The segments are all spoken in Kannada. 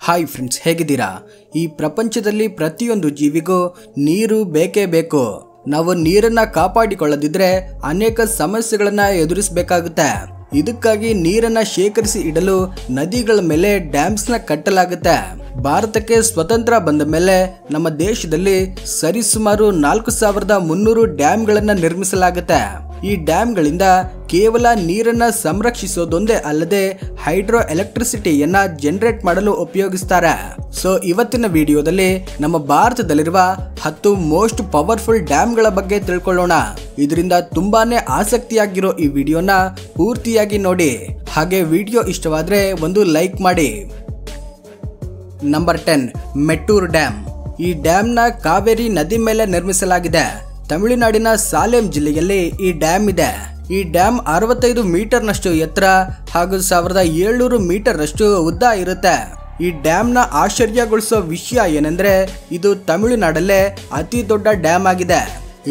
ಹಾಯ್ ಫ್ರೆಂಡ್ಸ್, ಹೇಗಿದ್ದೀರಾ? ಈ ಪ್ರಪಂಚದಲ್ಲಿ ಪ್ರತಿಯೊಂದು ಜೀವಿಗೂ ನೀರು ಬೇಕೇ ಬೇಕು. ನಾವು ನೀರನ್ನ ಕಾಪಾಡಿಕೊಳ್ಳದಿದ್ರೆ ಅನೇಕ ಸಮಸ್ಯೆಗಳನ್ನ ಎದುರಿಸಬೇಕಾಗುತ್ತೆ. ಇದಕ್ಕಾಗಿ ನೀರನ್ನ ಶೇಖರಿಸಿ ಇಡಲು ನದಿಗಳ ಮೇಲೆ ಡ್ಯಾಮ್ಸ್ನ ಕಟ್ಟಲಾಗುತ್ತೆ. ಭಾರತಕ್ಕೆ ಸ್ವತಂತ್ರ ಬಂದ ಮೇಲೆ ನಮ್ಮ ದೇಶದಲ್ಲಿ ಸರಿಸುಮಾರು 4300 ಡ್ಯಾಮ್ಗಳನ್ನ ನಿರ್ಮಿಸಲಾಗುತ್ತೆ. ಈ ಡ್ಯಾಮ್ಗಳಿಂದ ಕೇವಲ ನೀರನ್ನ ಸಂರಕ್ಷಿಸೋದೊಂದೇ ಅಲ್ಲದೆ ಹೈಡ್ರೋ ಎಲೆಕ್ಟ್ರಿಸಿಟಿಯನ್ನ ಜನರೇಟ್ ಮಾಡಲು ಉಪಯೋಗಿಸ್ತಾರೆ. ಸೊ ಇವತ್ತಿನ ವಿಡಿಯೋದಲ್ಲಿ ನಮ್ಮ ಭಾರತದಲ್ಲಿರುವ 10 ಮೋಸ್ಟ್ ಪವರ್ಫುಲ್ ಡ್ಯಾಮ್ಗಳ ಬಗ್ಗೆ ತಿಳ್ಕೊಳ್ಳೋಣ. ಇದರಿಂದ ತುಂಬಾನೇ ಆಸಕ್ತಿಯಾಗಿರೋ ಈ ವಿಡಿಯೋನ ಪೂರ್ತಿಯಾಗಿ ನೋಡಿ. ಹಾಗೆ ವಿಡಿಯೋ ಇಷ್ಟವಾದ್ರೆ ಒಂದು ಲೈಕ್ ಮಾಡಿ. Number 10, Mettur dam. ಈ ಡ್ಯಾಮ್ನ ಕಾವೇರಿ ನದಿ ಮೇಲೆ ನಿರ್ಮಿಸಲಾಗಿದೆ. ತಮಿಳುನಾಡಿನ ಸಾಲೇಂ ಜಿಲ್ಲೆಯಲ್ಲಿ ಈ ಡ್ಯಾಮ್ ಇದೆ. ಈ ಡ್ಯಾಮ್ 65 ಮೀಟರ್ನಷ್ಟು ಎತ್ತರ ಹಾಗೂ 1700 ಮೀಟರ್ನಷ್ಟು ಉದ್ದ ಇರುತ್ತೆ. ಈ ಡ್ಯಾಮ್ನ ಆಶ್ಚರ್ಯಗೊಳಿಸೋ ವಿಷಯ ಏನೆಂದ್ರೆ ಇದು ತಮಿಳುನಾಡಲ್ಲೇ ಅತಿ ದೊಡ್ಡ ಡ್ಯಾಮ್ ಆಗಿದೆ.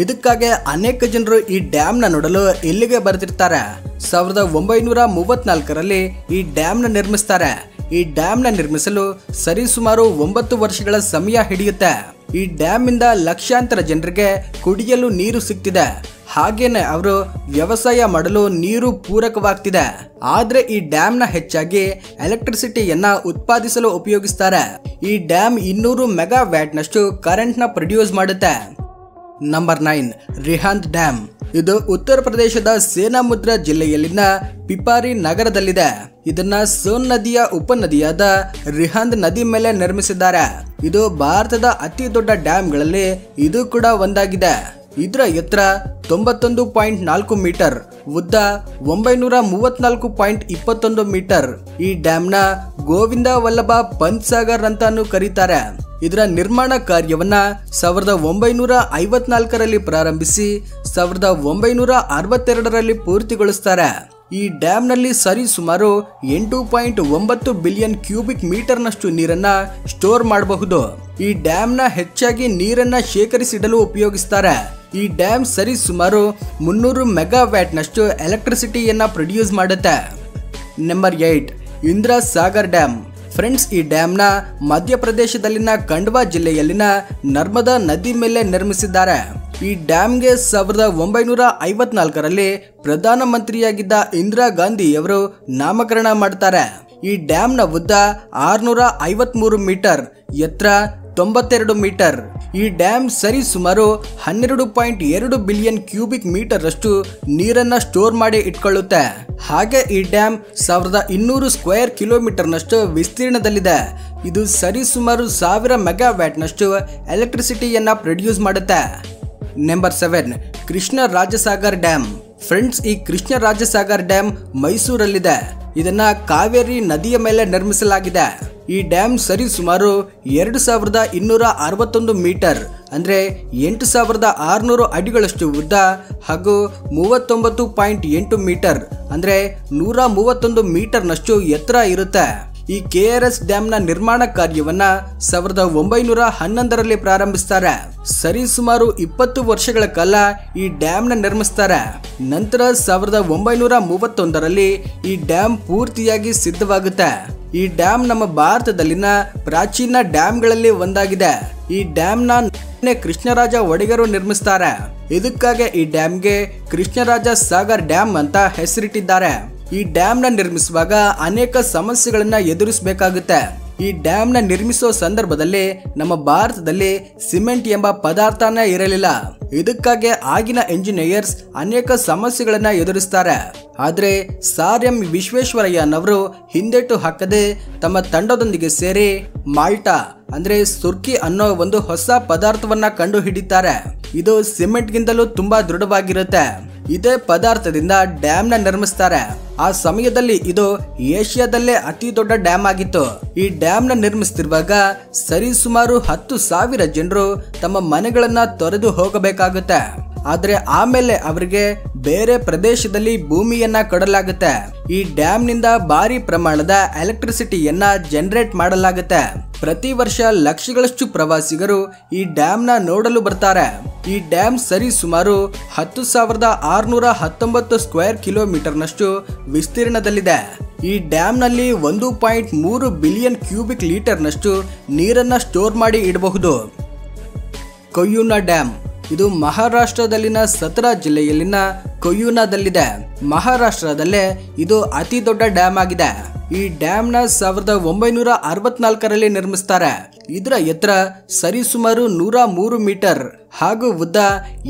ಇದಕ್ಕಾಗಿ ಅನೇಕ ಜನರು ಈ ಡ್ಯಾಮ್ನ ನೋಡಲು ಇಲ್ಲಿಗೆ ಬರ್ತಿರ್ತಾರೆ. 1934ರಲ್ಲಿ ಈ ಡ್ಯಾಮ್ನ ನಿರ್ಮಿಸ್ತಾರೆ. ಈ ಡ್ಯಾಮ್ನ ನಿರ್ಮಿಸಲು ಸರಿಸುಮಾರು 9 ವರ್ಷಗಳ ಸಮಯ ಹಿಡಿಯುತ್ತೆ. ಈ ಡ್ಯಾಮ್ ಇಂದ ಲಕ್ಷಾಂತರ ಜನರಿಗೆ ಕುಡಿಯಲು ನೀರು ಸಿಗ್ತಿದೆ. ಹಾಗೇನೆ ಅವರು ವ್ಯವಸಾಯ ಮಾಡಲು ನೀರು ಪೂರಕವಾಗ್ತಿದೆ. ಆದ್ರೆ ಈ ಡ್ಯಾಮ್ನ ಹೆಚ್ಚಾಗಿ ಎಲೆಕ್ಟ್ರಿಸಿಟಿಯನ್ನ ಉತ್ಪಾದಿಸಲು ಉಪಯೋಗಿಸ್ತಾರೆ. ಈ ಡ್ಯಾಮ್ 200 ಮೆಗಾವ್ಯಾಟ್ ನಷ್ಟು ಕರೆಂಟ್ ನ ಪ್ರೊಡ್ಯೂಸ್ ಮಾಡುತ್ತೆ. Number 9, Rihand dam. ಇದು ಉತ್ತರ ಪ್ರದೇಶದ ಸೇನಾಮುದ್ರ ಜಿಲ್ಲೆಯಲ್ಲಿನ ಪಿಪಾರಿ ನಗರದಲ್ಲಿದೆ. ಇದನ್ನ ಸೋನ್ ನದಿಯ ಉಪನದಿಯಾದ ರಿಹಾಂದ್ ನದಿ ಮೇಲೆ ನಿರ್ಮಿಸಿದ್ದಾರೆ. ಇದು ಭಾರತದ ಅತಿ ದೊಡ್ಡ ಡ್ಯಾಮ್ಗಳಲ್ಲಿ ಇದು ಕೂಡ ಒಂದಾಗಿದೆ. ಇದರ ಎತ್ತರ 91.4 ಮೀಟರ್, ಉದ್ದ 934.21 ಮೀಟರ್. ಈ ಡ್ಯಾಮ್ನ ಗೋವಿಂದ ವಲ್ಲಭ ಪಂತ್ ಸಾಗರ್ ಅಂತಾನು ಕರೀತಾರೆ. ಇದರ ನಿರ್ಮಾಣ ಕಾರ್ಯವನ್ನ 1954ರಲ್ಲಿ ಪ್ರಾರಂಭಿಸಿ 1962ರಲ್ಲಿ ಪೂರ್ತಿಗೊಳಿಸ್ತಾರೆ. ಈ ಡ್ಯಾಮ್ ನಲ್ಲಿ ಸರಿಸುಮಾರು 8.9 ಬಿಲಿಯನ್ ಕ್ಯೂಬಿಕ್ ಮೀಟರ್ ನಷ್ಟು ನೀರನ್ನ ಸ್ಟೋರ್ ಮಾಡಬಹುದು. ಈ ಡ್ಯಾಮ್ ನ ಹೆಚ್ಚಾಗಿ ನೀರನ್ನ ಶೇಖರಿಸಿಡಲು ಉಪಯೋಗಿಸ್ತಾರೆ. ಈ ಡ್ಯಾಮ್ ಸರಿಸುಮಾರು 300 ಮೆಗಾವ್ಯಾಟ್ ನಷ್ಟು ಎಲೆಕ್ಟ್ರಿಸಿಟಿಯನ್ನ ಪ್ರೊಡ್ಯೂಸ್ ಮಾಡುತ್ತೆ. Number 8, Indra Sagar dam. Friends, ಈ ಡ್ಯಾಮ್ನ ಮಧ್ಯಪ್ರದೇಶದಲ್ಲಿನ ಖಂಡ್ವಾ ಜಿಲ್ಲೆಯಲ್ಲಿನ ನರ್ಮದಾ ನದಿ ಮೇಲೆ ನಿರ್ಮಿಸಿದ್ದಾರೆ. ಈ ಡ್ಯಾಮ್ಗೆ 1954ರಲ್ಲಿ ಪ್ರಧಾನಮಂತ್ರಿಯಾಗಿದ್ದ ಇಂದಿರಾ ಗಾಂಧಿಯವರು ನಾಮಕರಣ ಮಾಡ್ತಾರೆ. ಈ ಡ್ಯಾಮ್ನ ಉದ್ದ 653 ಮೀಟರ್, ಎತ್ತರ 92 ಮೀಟರ್. ಈ ಡ್ಯಾಮ್ ಸರಿಸುಮಾರು 12.2 ಬಿಲಿಯನ್ ಕ್ಯೂಬಿಕ್ ಮೀಟರ್ ಅಷ್ಟು ನೀರನ್ನ ಸ್ಟೋರ್ ಮಾಡಿ ಇಟ್ಕೊಳ್ಳುತ್ತೆ. ಹಾಗೆ ಈ ಡ್ಯಾಮ್ 1200 ಸ್ಕ್ವೇರ್ ಕಿಲೋಮೀಟರ್ ನಷ್ಟು ವಿಸ್ತೀರ್ಣದಲ್ಲಿದೆ. ಇದು ಸರಿಸುಮಾರು 1000 ಮೆಗಾವ್ಯಾಟ್ ನಷ್ಟು ಎಲೆಕ್ಟ್ರಿಸಿಟಿಯನ್ನ ಪ್ರೊಡ್ಯೂಸ್ ಮಾಡುತ್ತೆ. Number 7, Krishna Rajasagar dam. Friends, ಈ ಕೃಷ್ಣ ರಾಜಸಾಗರ್ ಡ್ಯಾಮ್ ಮೈಸೂರಲ್ಲಿದೆ. ಇದನ್ನ ಕಾವೇರಿ ನದಿಯ ಮೇಲೆ ನಿರ್ಮಿಸಲಾಗಿದೆ. ಈ ಡ್ಯಾಮ್ ಸರಿಸುಮಾರು 2261 ಮೀಟರ್ ಅಂದ್ರೆ 8600 ಅಡಿಗಳಷ್ಟು ಉದ್ದ ಹಾಗೂ 39.8 ಮೀಟರ್ ಅಂದ್ರೆ 131 ಮೀಟರ್ನಷ್ಟು ಎತ್ತರ ಇರುತ್ತೆ. ಈ KRS ಡ್ಯಾಮ್ನ ನಿರ್ಮಾಣ ಕಾರ್ಯವನ್ನ 1911ರಲ್ಲಿ ಪ್ರಾರಂಭಿಸ್ತಾರೆ. ಸರಿಸುಮಾರು 20 ವರ್ಷಗಳ ಕಾಲ ಈ ಡ್ಯಾಮ್ನ ನಿರ್ಮಿಸ್ತಾರೆ. ನಂತರ 1931ರಲ್ಲಿ ಈ ಡ್ಯಾಮ್ ಪೂರ್ತಿಯಾಗಿ ಸಿದ್ಧವಾಗುತ್ತೆ. ಈ ಡ್ಯಾಮ್ ನಮ್ಮ ಭಾರತದಲ್ಲಿನ ಪ್ರಾಚೀನ ಡ್ಯಾಮ್ಗಳಲ್ಲಿ ಒಂದಾಗಿದೆ. ಈ ಡ್ಯಾಮ್ನ ಕೃಷ್ಣರಾಜ ಒಡೆಯರು ನಿರ್ಮಿಸ್ತಾರೆ. ಇದಕ್ಕಾಗಿ ಈ ಡ್ಯಾಮ್ಗೆ ಕೃಷ್ಣರಾಜ ಸಾಗರ್ ಡ್ಯಾಮ್ ಅಂತ ಹೆಸರಿಟ್ಟಿದ್ದಾರೆ. ಈ ಡ್ಯಾಮ್ನ ನಿರ್ಮಿಸುವಾಗ ಅನೇಕ ಸಮಸ್ಯೆಗಳನ್ನ ಎದುರಿಸಬೇಕಾಗುತ್ತೆ. ಈ ಡ್ಯಾಮ್ನ ನಿರ್ಮಿಸೋ ಸಂದರ್ಭದಲ್ಲಿ ನಮ್ಮ ಭಾರತದಲ್ಲಿ ಸಿಮೆಂಟ್ ಎಂಬ ಪದಾರ್ಥನೇ ಇರಲಿಲ್ಲ. ಇದಕ್ಕಾಗಿ ಆಗಿನ ಇಂಜಿನಿಯರ್ಸ್ ಅನೇಕ ಸಮಸ್ಯೆಗಳನ್ನ ಎದುರಿಸ್ತಾರೆ. ಆದ್ರೆ ಸರ್ ಎಂ ವಿಶ್ವೇಶ್ವರಯ್ಯನವರು ಹಿಂದೆಟು ಹಾಕದೆ ತಮ್ಮ ತಂಡದೊಂದಿಗೆ ಸೇರಿ ಮಾಲ್ಟಾ ಅಂದ್ರೆ ಸುರ್ಕಿ ಅನ್ನೋ ಒಂದು ಹೊಸ ಪದಾರ್ಥವನ್ನ ಕಂಡು ಹಿಡಿತಾರೆ. ಇದು ಸಿಮೆಂಟ್ ಗಿಂತಲೂ ತುಂಬಾ ದೃಢವಾಗಿರುತ್ತೆ. ಇದೇ ಪದಾರ್ಥದಿಂದ ಡ್ಯಾಮ್ನ ನಿರ್ಮಿಸ್ತಾರೆ. ಆ ಸಮಯದಲ್ಲಿ ಇದು ಏಷ್ಯಾದಲ್ಲೇ ಅತಿ ದೊಡ್ಡ ಡ್ಯಾಮ್ ಆಗಿತ್ತು. ಈ ಡ್ಯಾಮ್ನ ನಿರ್ಮಿಸ್ತಿರುವಾಗ ಸರಿಸುಮಾರು 10,000 ಜನರು ತಮ್ಮ ಮನೆಗಳನ್ನ ತೊರೆದು ಹೋಗಬೇಕಾಗುತ್ತೆ. ಆದ್ರೆ ಆಮೇಲೆ ಅವರಿಗೆ ಬೇರೆ ಪ್ರದೇಶದಲ್ಲಿ ಭೂಮಿಯನ್ನ ಕೊಡಲಾಗುತ್ತೆ. ಈ ಡ್ಯಾಮ್ ನಿಂದ ಭಾರಿ ಪ್ರಮಾಣದ ಎಲೆಕ್ಟ್ರಿಸಿಟಿಯನ್ನ ಜನರೇಟ್ ಮಾಡಲಾಗುತ್ತೆ. ಪ್ರತಿ ವರ್ಷ ಲಕ್ಷಗಳಷ್ಟು ಪ್ರವಾಸಿಗರು ಈ ಡ್ಯಾಮ್ ನ ನೋಡಲು ಬರ್ತಾರೆ. ಈ ಡ್ಯಾಮ್ ಸರಿ ಸುಮಾರು 10,619 ಸ್ಕ್ವೇರ್ ಕಿಲೋಮೀಟರ್ನಷ್ಟು ವಿಸ್ತೀರ್ಣದಲ್ಲಿದೆ. ಈ ಡ್ಯಾಮ್ ನಲ್ಲಿ 1.3 ಬಿಲಿಯನ್ ಕ್ಯೂಬಿಕ್ ಲೀಟರ್ನಷ್ಟು ನೀರನ್ನ ಸ್ಟೋರ್ ಮಾಡಿ ಇಡಬಹುದು. ಕೊಯ್ಯೂನಾ ಡ್ಯಾಮ್ ಇದು ಮಹಾರಾಷ್ಟ್ರದಲ್ಲಿನ ಸತರಾ ಜಿಲ್ಲೆಯಲ್ಲಿನ ಕೊಯ್ಯೂನಾದಲ್ಲಿದೆ. ಮಹಾರಾಷ್ಟ್ರದಲ್ಲೇ ಇದು ಅತಿ ದೊಡ್ಡ ಡ್ಯಾಮ್ ಆಗಿದೆ. ಈ ಡ್ಯಾಮ್ ನ 1964ರಲ್ಲಿ ನಿರ್ಮಿಸ್ತಾರೆ. ಇದರ ಎತ್ತರ ಸರಿಸುಮಾರು 103 ಮೀಟರ್ ಹಾಗೂ ಉದ್ದ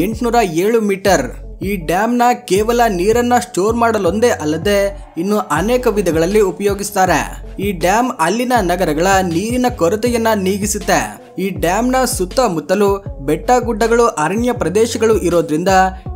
807 ಮೀಟರ್. ಈ ಡ್ಯಾಮ್ ನ ಕೇವಲ ನೀರನ್ನ ಸ್ಟೋರ್ ಮಾಡಲೊಂದೇ ಅಲ್ಲದೆ ಇನ್ನು ಅನೇಕ ವಿಧಗಳಲ್ಲಿ ಉಪಯೋಗಿಸ್ತಾರೆ. ಈ ಡ್ಯಾಮ್ ಅಲ್ಲಿನ ನಗರಗಳ ನೀರಿನ ಕೊರತೆಯನ್ನ ನೀಗಿಸುತ್ತೆ. ಈ ಡ್ಯಾಮ್ ನ ಸುತ್ತಮುತ್ತಲು ಬೆಟ್ಟ ಗುಡ್ಡಗಳು, ಅರಣ್ಯ ಪ್ರದೇಶಗಳು ಇರೋದ್ರಿಂದ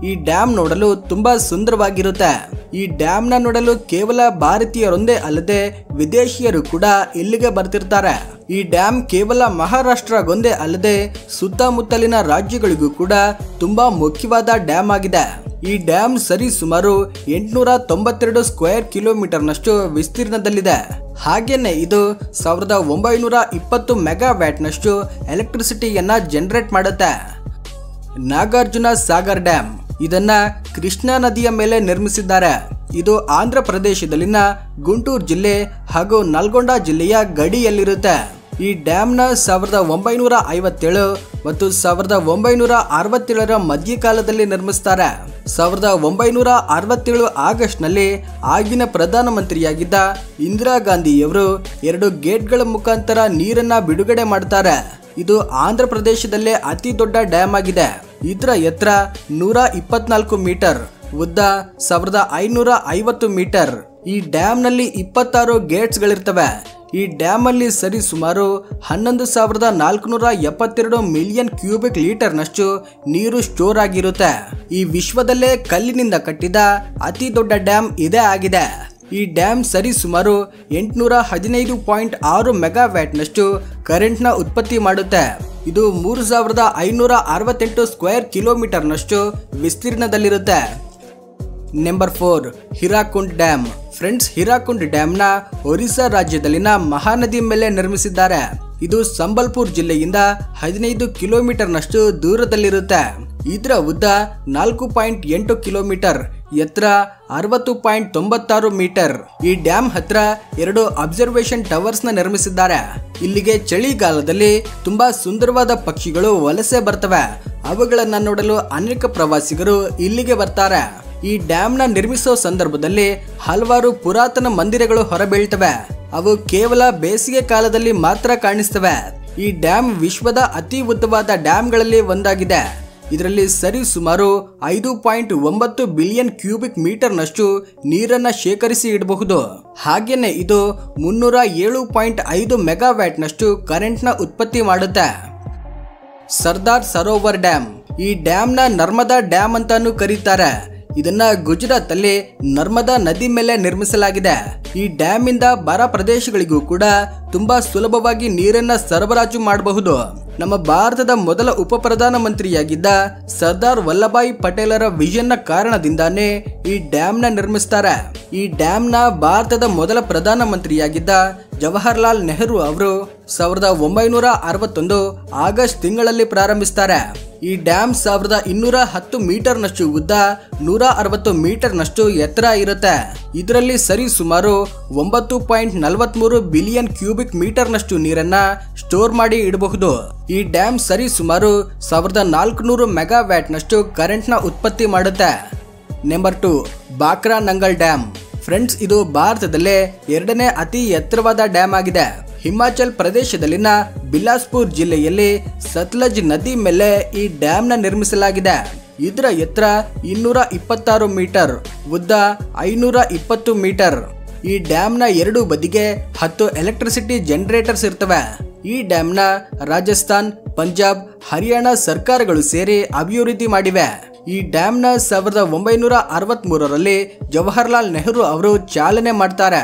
ಈ ಡ್ಯಾಮ್ ನೋಡಲು ತುಂಬಾ ಸುಂದರವಾಗಿರುತ್ತೆ. ಈ ಡ್ಯಾಮ್ ನ ನೋಡಲು ಕೇವಲ ಭಾರತೀಯರೊಂದೇ ಅಲ್ಲದೆ ವಿದೇಶಿಯರು ಕೂಡ ಇಲ್ಲಿಗೆ ಬರ್ತಿರ್ತಾರೆ. ಈ ಡ್ಯಾಮ್ ಕೇವಲ ಮಹಾರಾಷ್ಟ್ರಗೊಂದೇ ಅಲ್ಲದೆ ಸುತ್ತಮುತ್ತಲಿನ ರಾಜ್ಯಗಳಿಗೂ ಕೂಡ ತುಂಬಾ ಮುಖ್ಯವಾದ ಡ್ಯಾಮ್ ಆಗಿದೆ. ಈ ಡ್ಯಾಮ್ ಸರಿ ಸುಮಾರು 892 ಸ್ಕ್ವೇರ್ ಕಿಲೋಮೀಟರ್ನಷ್ಟು ವಿಸ್ತೀರ್ಣದಲ್ಲಿದೆ. ಹಾಗೇನೆ ಇದು 1920 ಮೆಗಾವ್ಯಾಟ್ ನಷ್ಟು ಎಲೆಕ್ಟ್ರಿಸಿಟಿಯನ್ನ ಜನರೇಟ್ ಮಾಡುತ್ತೆ. ನಾಗಾರ್ಜುನ ಸಾಗರ್ ಡ್ಯಾಮ್ ಇದನ್ನ ಕೃಷ್ಣಾ ನದಿಯ ಮೇಲೆ ನಿರ್ಮಿಸಿದ್ದಾರೆ. ಇದು ಆಂಧ್ರ ಪ್ರದೇಶದಲ್ಲಿನ ಗುಂಟೂರು ಜಿಲ್ಲೆ ಹಾಗೂ ನಲ್ಗೊಂಡ ಜಿಲ್ಲೆಯ ಗಡಿಯಲ್ಲಿರುತ್ತೆ. ಈ ಡ್ಯಾಮ್ ನ 1957 ಮತ್ತು 1967ರ ಮಧ್ಯಕಾಲದಲ್ಲಿ ನಿರ್ಮಿಸ್ತಾರೆ. 1967 ಆಗಸ್ಟ್ ನಲ್ಲಿ ಆಗಿನ ಪ್ರಧಾನಮಂತ್ರಿಯಾಗಿದ್ದ ಇಂದಿರಾ ಗಾಂಧಿಯವರು 2 ಗೇಟ್ಗಳ ಮುಖಾಂತರ ನೀರನ್ನ ಬಿಡುಗಡೆ ಮಾಡ್ತಾರೆ. ಇದು ಆಂಧ್ರ ಪ್ರದೇಶದಲ್ಲೇ ಅತಿ ದೊಡ್ಡ ಡ್ಯಾಮ್ ಆಗಿದೆ. ಇದರ ಎತ್ತರ 124 ಮೀಟರ್, ಉದ್ದ 1550 ಮೀಟರ್. ಈ ಡ್ಯಾಮ್ ನಲ್ಲಿ 26 ಗೇಟ್ಸ್ ಗಳಿರ್ತವೆ. ಈ ಡ್ಯಾಮ್ ಅಲ್ಲಿ ಸರಿ ಸುಮಾರು 11,472 ಮಿಲಿಯನ್ ಕ್ಯೂಬಿಕ್ ಲೀಟರ್ ನಷ್ಟು ನೀರು ಸ್ಟೋರ್ ಆಗಿರುತ್ತೆ. ಈ ವಿಶ್ವದಲ್ಲೇ ಕಲ್ಲಿನಿಂದ ಕಟ್ಟಿದ ಅತಿ ದೊಡ್ಡ ಡ್ಯಾಮ್ ಇದೇ ಆಗಿದೆ. ಈ ಡ್ಯಾಮ್ ಸರಿ ಸುಮಾರು 815.6 ಮೆಗಾವ್ಯಾಟ್ ನಷ್ಟು ಕರೆಂಟ್ ನ ಉತ್ಪತ್ತಿ ಮಾಡುತ್ತೆ. ಇದು 3,568 ಸ್ಕ್ವೇರ್ ಕಿಲೋಮೀಟರ್ ನಷ್ಟು ವಿಸ್ತೀರ್ಣದಲ್ಲಿರುತ್ತೆ. Number 4 Hirakud dam. Friends, Hirakud dam ನ ಒರಿಸ್ಸಾ ರಾಜ್ಯದಲ್ಲಿನ ಮಹಾನದಿ ಮೇಲೆ ನಿರ್ಮಿಸಿದ್ದಾರೆ. ಇದು ಸಂಬಲ್ಪುರ್ ಜಿಲ್ಲೆಯಿಂದ 15 ಕಿಲೋಮೀಟರ್ ನಷ್ಟು ದೂರದಲ್ಲಿರುತ್ತೆ. ಇದರ ಉದ್ದ 4.8 ಕಿಲೋಮೀಟರ್, ಎತ್ತರ 60.96 ಮೀಟರ್. ಈ ಡ್ಯಾಮ್ ಹತ್ರ 2 ಅಬ್ಸರ್ವೇಷನ್ ಟವರ್ಸ್ ನ ನಿರ್ಮಿಸಿದ್ದಾರೆ. ಇಲ್ಲಿಗೆ ಚಳಿಗಾಲದಲ್ಲಿ ತುಂಬಾ ಸುಂದರವಾದ ಪಕ್ಷಿಗಳು ವಲಸೆ ಬರ್ತವೆ. ಅವುಗಳನ್ನ ನೋಡಲು ಅನೇಕ ಪ್ರವಾಸಿಗರು ಇಲ್ಲಿಗೆ ಬರ್ತಾರೆ. ಈ ಡ್ಯಾಮ್ ನ ನಿರ್ಮಿಸೋ ಸಂದರ್ಭದಲ್ಲಿ ಹಲವಾರು ಪುರಾತನ ಮಂದಿರಗಳು ಹೊರಬೀಳ್ತವೆ. ಅವು ಕೇವಲ ಬೇಸಿಗೆ ಕಾಲದಲ್ಲಿ ಮಾತ್ರ ಕಾಣಿಸ್ತವೆ. ಈ ಡ್ಯಾಮ್ ವಿಶ್ವದ ಅತಿ ಉದ್ದವಾದ ಡ್ಯಾಮ್ಗಳಲ್ಲಿ ಒಂದಾಗಿದೆ. ಇದರಲ್ಲಿ ಸರಿ ಸುಮಾರು 5.9 ಬಿಲಿಯನ್ ಕ್ಯೂಬಿಕ್ ಮೀಟರ್ ನಷ್ಟು ನೀರನ್ನ ಶೇಖರಿಸಿ ಇಡಬಹುದು. ಹಾಗೇನೆ ಇದು 307.5 ಮೆಗಾವ್ಯಾಟ್ ನಷ್ಟು ಕರೆಂಟ್ ನ ಉತ್ಪತ್ತಿ ಮಾಡುತ್ತೆ. ಸರ್ದಾರ್ ಸರೋವರ್ ಡ್ಯಾಮ್. ಈ ಡ್ಯಾಮ್ ನ ನರ್ಮದಾ ಡ್ಯಾಮ್ ಅಂತಾನು ಕರೀತಾರೆ. ಇದನ್ನ ಗುಜರಾತ್ ಅಲ್ಲಿ ನರ್ಮದಾ ನದಿ ಮೇಲೆ ನಿರ್ಮಿಸಲಾಗಿದೆ. ಈ ಡ್ಯಾಮ್ ಇಂದ ಬರ ಪ್ರದೇಶಗಳಿಗೂ ಕೂಡ ತುಂಬಾ ಸುಲಭವಾಗಿ ನೀರನ್ನ ಸರಬರಾಜು ಮಾಡಬಹುದು. ನಮ್ಮ ಭಾರತದ ಮೊದಲ ಉಪ ಪ್ರಧಾನಮಂತ್ರಿಯಾಗಿದ್ದ ಸರ್ದಾರ್ ವಲ್ಲಭಾಯಿ ಪಟೇಲರ ವಿಷನ್ ನ ಕಾರಣದಿಂದಾನೇ ಈ ಡ್ಯಾಮ್ ನ ನಿರ್ಮಿಸ್ತಾರೆ. ಈ ಡ್ಯಾಮ್ ನ ಭಾರತದ ಮೊದಲ ಪ್ರಧಾನಮಂತ್ರಿಯಾಗಿದ್ದ ಜವಾಹರ್ಲಾಲ್ ನೆಹರು ಅವರು 1961 ಆಗಸ್ಟ್ ತಿಂಗಳಲ್ಲಿ ಪ್ರಾರಂಭಿಸ್ತಾರೆ. ಈ ಡ್ಯಾಮ್ 1210 ಮೀಟರ್ ನಷ್ಟು ಉದ್ದ, 160 ಮೀಟರ್ ನಷ್ಟು ಎತ್ತರ ಇರುತ್ತೆ. ಇದರಲ್ಲಿ ಸರಿ ಸುಮಾರು 9.43 ಬಿಲಿಯನ್ ಕ್ಯೂಬಿಕ್ ಮೀಟರ್ ನಷ್ಟು ನೀರನ್ನ ಸ್ಟೋರ್ ಮಾಡಿ ಇಡಬಹುದು. ಈ ಡ್ಯಾಮ್ ಸರಿ ಸುಮಾರು 1400 ಮೆಗಾವ್ಯಾಟ್ ನಷ್ಟು ಕರೆಂಟ್ ನ ಉತ್ಪತ್ತಿ ಮಾಡುತ್ತೆ. Number 2 Bhakra Nangal dam. Friends, ಇದು ಭಾರತದಲ್ಲೇ 2ನೇ ಅತಿ ಎತ್ತರವಾದ ಡ್ಯಾಮ್ ಆಗಿದೆ. ಹಿಮಾಚಲ್ ಪ್ರದೇಶದಲ್ಲಿನ ಬಿಲಾಸ್ಪುರ್ ಜಿಲ್ಲೆಯಲ್ಲಿ ಸತ್ಲಜ್ ನದಿ ಮೇಲೆ ಈ ಡ್ಯಾಮ್ ನ ನಿರ್ಮಿಸಲಾಗಿದೆ. ಇದರ ಎತ್ತರ 226 ಮೀಟರ್, ಉದ್ದ 520 ಮೀಟರ್. ಈ ಡ್ಯಾಮ್ ನ 2 ಬದಿಗೆ 10 ಎಲೆಕ್ಟ್ರಿಸಿಟಿ ಜನರೇಟರ್ಸ್ ಇರ್ತವೆ. ಈ ಡ್ಯಾಮ್ ನ ರಾಜಸ್ಥಾನ್, ಪಂಜಾಬ್, ಹರಿಯಾಣ ಸರ್ಕಾರಗಳು ಸೇರಿ ಅಭಿವೃದ್ಧಿ ಮಾಡಿವೆ. ಈ ಡ್ಯಾಮ್ ನ 1963ರಲ್ಲಿ ಜವಾಹರ್ಲಾಲ್ ನೆಹರು ಅವರು ಚಾಲನೆ ಮಾಡ್ತಾರೆ.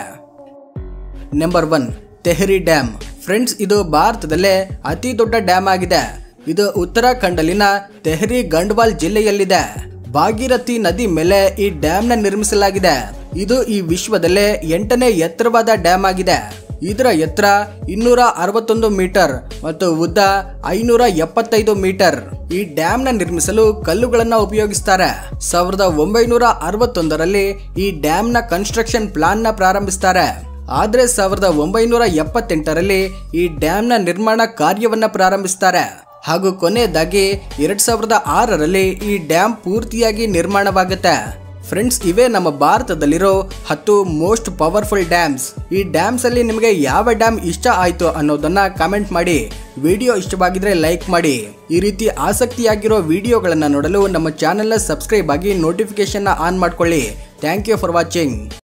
Number 1 Tehri dam. ಫ್ರೆಂಡ್ಸ್, ಇದು ಭಾರತದಲ್ಲೇ ಅತಿ ದೊಡ್ಡ ಡ್ಯಾಮ್ ಆಗಿದೆ. ಇದು ಉತ್ತರಾಖಂಡಲ್ಲಿನ ತೆಹರಿ ಗಂಡ್ವಾಲ್ ಜಿಲ್ಲೆಯಲ್ಲಿದೆ. ಭಾಗೀರಥಿ ನದಿ ಮೇಲೆ ಈ ಡ್ಯಾಮ್ ನ ನಿರ್ಮಿಸಲಾಗಿದೆ. ಇದು ಈ ವಿಶ್ವದಲ್ಲೇ 8ನೇ ಎತ್ತರವಾದ ಡ್ಯಾಮ್ ಆಗಿದೆ. ಇದರ ಎತ್ತರ 261 ಮೀಟರ್ ಮತ್ತು ಉದ್ದ 575 ಮೀಟರ್. ಈ ಡ್ಯಾಮ್ ನ ನಿರ್ಮಿಸಲು ಕಲ್ಲುಗಳನ್ನ ಉಪಯೋಗಿಸ್ತಾರೆ. 1961ರಲ್ಲಿ ಈ ಡ್ಯಾಮ್ ನ ಕನ್ಸ್ಟ್ರಕ್ಷನ್ ಪ್ಲಾನ್ ನ ಪ್ರಾರಂಭಿಸ್ತಾರೆ. ಆದ್ರೆ 1978ರಲ್ಲಿ ಈ ಡ್ಯಾಮ್ ನ ನಿರ್ಮಾಣ ಕಾರ್ಯವನ್ನ ಪ್ರಾರಂಭಿಸ್ತಾರೆ ಹಾಗೂ ಕೊನೆಯದಾಗಿ 2006ರಲ್ಲಿ ಈ ಡ್ಯಾಮ್ ಪೂರ್ತಿಯಾಗಿ ನಿರ್ಮಾಣವಾಗುತ್ತೆ. ಫ್ರೆಂಡ್ಸ್, ಇವೇ ನಮ್ಮ ಭಾರತದಲ್ಲಿರೋ 10 ಮೋಸ್ಟ್ ಪವರ್ಫುಲ್ ಡ್ಯಾಮ್ಸ್. ಈ ಡ್ಯಾಮ್ಸ್ ಅಲ್ಲಿ ನಿಮಗೆ ಯಾವ ಡ್ಯಾಮ್ ಇಷ್ಟ ಆಯ್ತು ಅನ್ನೋದನ್ನ ಕಾಮೆಂಟ್ ಮಾಡಿ. ವಿಡಿಯೋ ಇಷ್ಟವಾಗಿದ್ರೆ ಲೈಕ್ ಮಾಡಿ. ಈ ರೀತಿ ಆಸಕ್ತಿಯಾಗಿರೋ ವಿಡಿಯೋಗಳನ್ನ ನೋಡಲು ನಮ್ಮ ಚಾನೆಲ್ನ ಸಬ್ಸ್ಕ್ರೈಬ್ ಆಗಿ ನೋಟಿಫಿಕೇಶನ್ ಆನ್ ಮಾಡ್ಕೊಳ್ಳಿ. Thank you for watching.